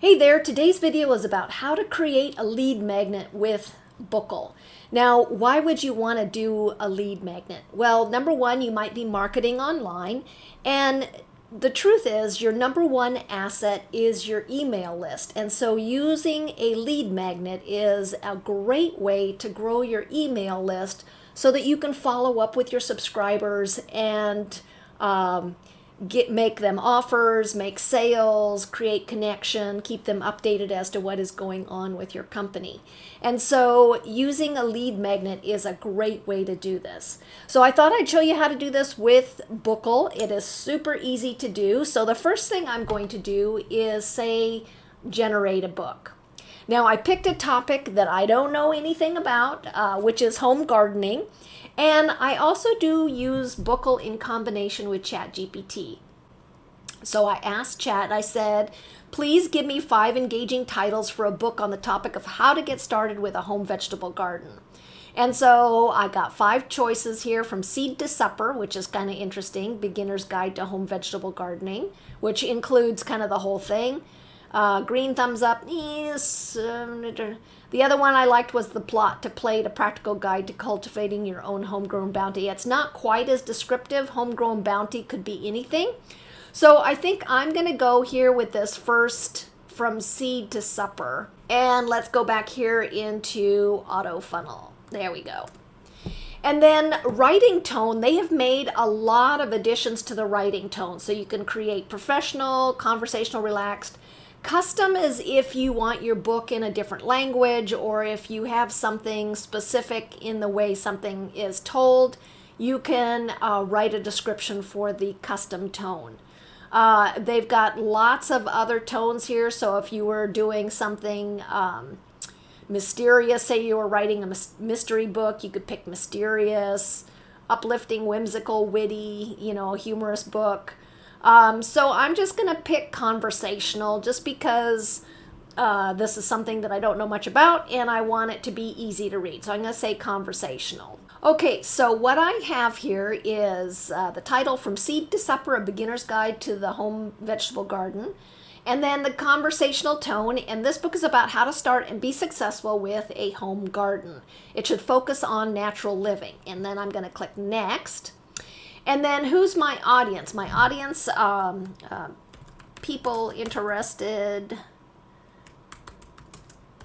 Hey there, today's video is about how to create a lead magnet with Bookle. Now, why would you want to do a lead magnet? Well, number one, you might be marketing online, and the truth is your number one asset is your email list. And so using a lead magnet is a great way to grow your email list so that you can follow up with your subscribers and make them offers, make sales, create connection, keep them updated as to what is going on with your company. And so using a lead magnet is a great way to do this. So I thought I'd show you how to do this with Bookle. It is super easy to do. So the first thing I'm going to do is say, generate a book. Now I picked a topic that I don't know anything about, which is home gardening. And I also do use Bookle in combination with chatgpt. So I asked Chat, I said, please give me 5 engaging titles for a book on the topic of how to get started with a home vegetable garden. And so I got 5 choices here, from Seed to Supper, which is kind of interesting, Beginner's Guide to Home Vegetable Gardening, which includes kind of the whole thing. Green thumbs up, yes. The other one I liked was The Plot to Plate, a practical guide to cultivating your own homegrown bounty. It's not quite as descriptive. Homegrown bounty could be anything. So I think I'm going to go here with this first, from Seed to Supper. And let's go back here into autofunnel. There we go. And then writing tone, they have made a lot of additions to the writing tone. So you can create professional, conversational, relaxed. Custom is if you want your book in a different language, or if you have something specific in the way something is told, you can write a description for the custom tone. They've got lots of other tones here, so if you were doing something mysterious, say you were writing a mystery book, you could pick mysterious, uplifting, whimsical, witty, humorous book. So I'm just going to pick conversational, just because this is something that I don't know much about and I want it to be easy to read. So I'm going to say conversational. Okay, so what I have here is the title, From Seed to Supper, a Beginner's Guide to the Home Vegetable Garden. And then the conversational tone, and this book is about how to start and be successful with a home garden. It should focus on natural living. And then I'm going to click Next. And then who's my audience? My audience, people interested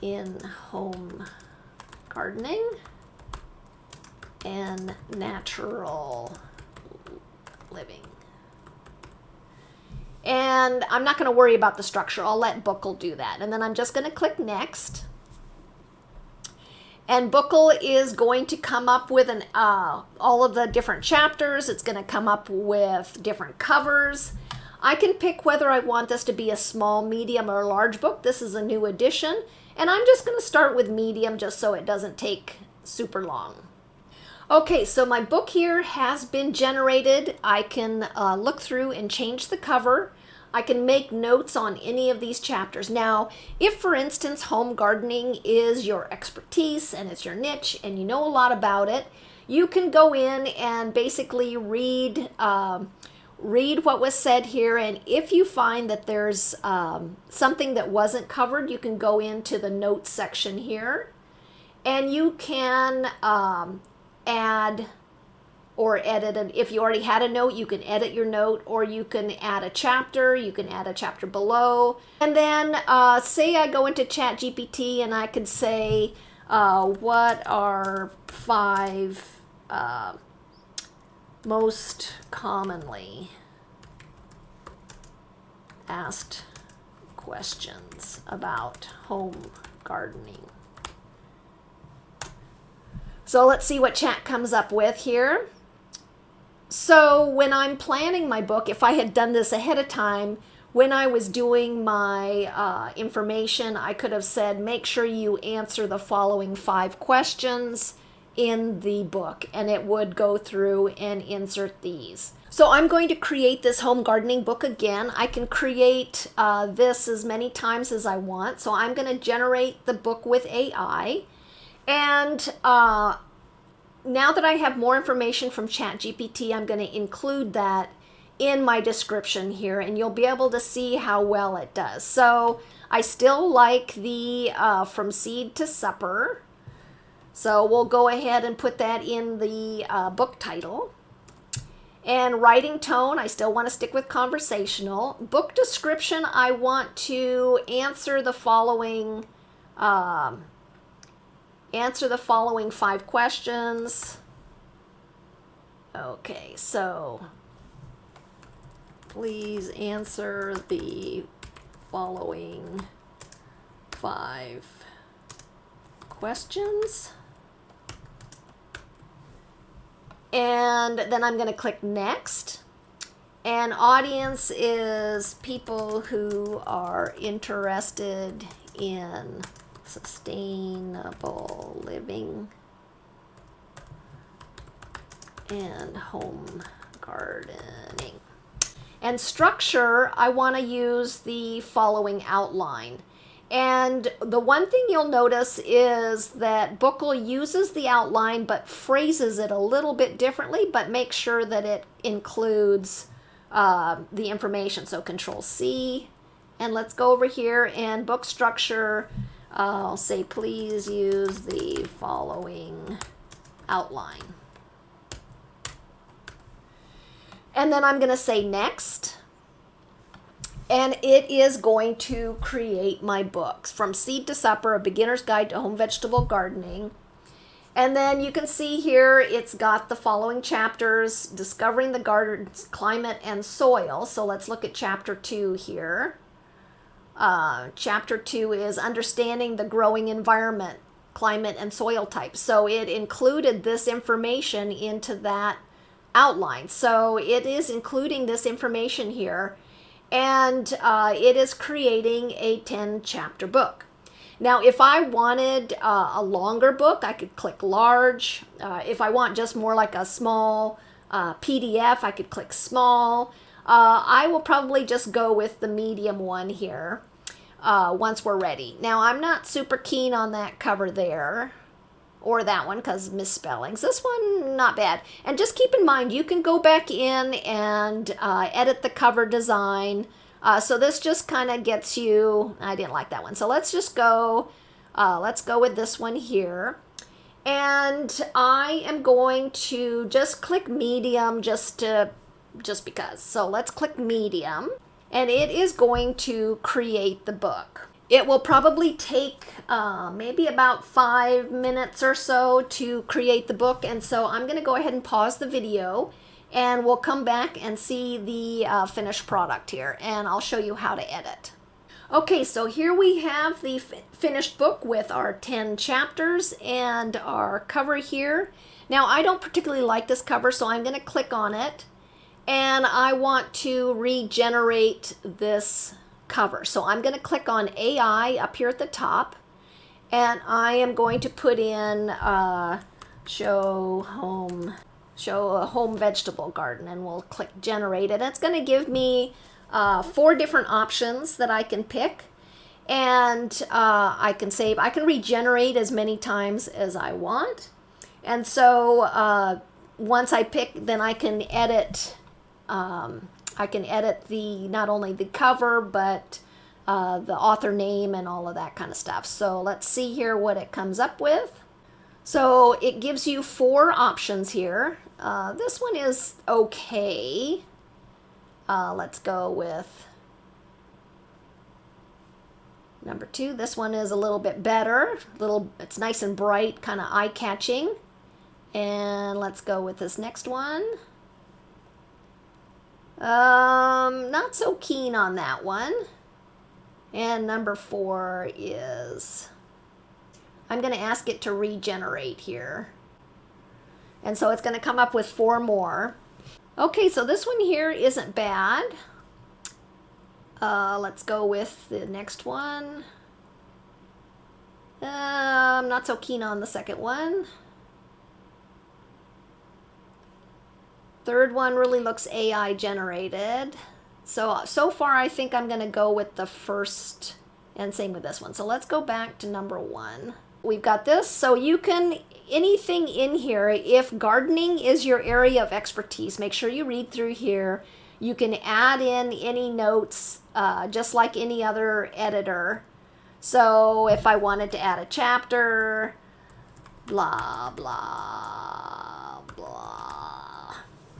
in home gardening and natural living. And I'm not going to worry about the structure. I'll let Bookle do that. And then I'm just going to click Next. And Bookle is going to come up with all of the different chapters. It's going to come up with different covers. I can pick whether I want this to be a small, medium, or large book. This is a new edition. And I'm just going to start with medium just so it doesn't take super long. Okay, so my book here has been generated. I can look through and change the cover. I can make notes on any of these chapters. Now, if, for instance, home gardening is your expertise and it's your niche and you know a lot about it, you can go in and basically read what was said here. And if you find that there's something that wasn't covered, you can go into the notes section here and you can add or edit it. If you already had a note, you can edit your note, or you can add a chapter. You can add a chapter below. And then say I go into ChatGPT and I could say, what are 5 most commonly asked questions about home gardening? So let's see what Chat comes up with here. So when I'm planning my book, if I had done this ahead of time, when I was doing my information, I could have said, make sure you answer the following 5 questions in the book, and it would go through and insert these. So I'm going to create this home gardening book again. I can create this as many times as I want. So I'm going to generate the book with AI. And now that I have more information from ChatGPT, I'm going to include that in my description here, and you'll be able to see how well it does. So I still like the From Seed to Supper. So we'll go ahead and put that in the book title. And writing tone, I still want to stick with conversational. Book description, I want to answer the following 5 questions. Okay, so please answer the following 5 questions. And then I'm going to click next. And audience is people who are interested in sustainable living and home gardening. And structure, I want to use the following outline. And the one thing you'll notice is that Bookle uses the outline but phrases it a little bit differently, but makes sure that it includes the information. So Control C, and let's go over here and book structure. I'll say please use the following outline. And then I'm going to say next. And it is going to create my books, From Seed to Supper, A Beginner's Guide to Home Vegetable Gardening. And then you can see here it's got the following chapters: Discovering the Garden's Climate and Soil. So let's look at Chapter 2 here. Chapter 2 is Understanding the Growing Environment, Climate and Soil Types. So it included this information into that outline. So it is including this information here. And it is creating a 10-chapter book. Now, if I wanted a longer book, I could click large. If I want just more like a small PDF, I could click small. I will probably just go with the medium one here once we're ready. Now, I'm not super keen on that cover there, or that one because misspellings. This one, not bad. And just keep in mind, you can go back in and edit the cover design. So this just kind of gets you, I didn't like that one. So let's just go, let's go with this one here. And I am going to just click medium just because. So let's click medium, and it is going to create the book. It will probably take maybe about 5 minutes or so to create the book. And so I'm going to go ahead and pause the video, and we'll come back and see the finished product here. And I'll show you how to edit. Okay, so here we have the finished book with our 10 chapters and our cover here. Now, I don't particularly like this cover, so I'm going to click on it. And I want to regenerate this cover. So I'm going to click on AI up here at the top, and I am going to put in show a home vegetable garden, and we'll click generate, and it's going to give me 4 different options that I can pick, and I can save. I can regenerate as many times as I want, and so once I pick, then I can edit. I can edit not only the cover, but the author name and all of that kind of stuff. So let's see here what it comes up with. So it gives you 4 options here. This one is okay. Let's go with number 2. This one is a little bit better. It's nice and bright, kind of eye-catching. And let's go with this next one. Not so keen on that one. And number 4 is, I'm going to ask it to regenerate here. And so it's going to come up with 4 more. Okay, so this one here isn't bad. Let's go with the next one. I'm not so keen on the second one. Third one really looks AI generated. So far I think I'm going to go with the first, and same with this one. So let's go back to number 1. We've got this. So you can, anything in here, if gardening is your area of expertise, make sure you read through here. You can add in any notes just like any other editor. So if I wanted to add a chapter, blah, blah, blah.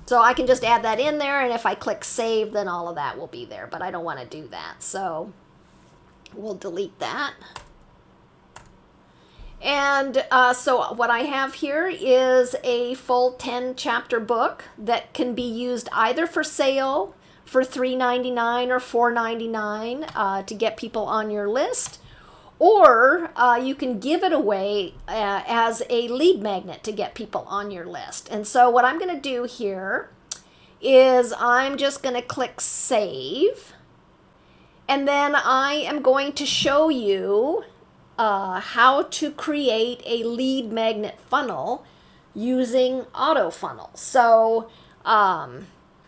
So I can just add that in there, and if I click save, then all of that will be there, but I don't want to do that. So we'll delete that. And so what I have here is a full 10 chapter book that can be used either for sale for $3.99 or $4.99 to get people on your list, or you can give it away as a lead magnet to get people on your list. And so what I'm going to do here is I'm just going to click save, and then I am going to show you how to create a lead magnet funnel using autofunnel. So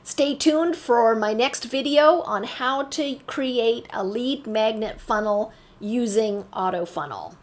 stay tuned for my next video on how to create a lead magnet funnel using autofunnel.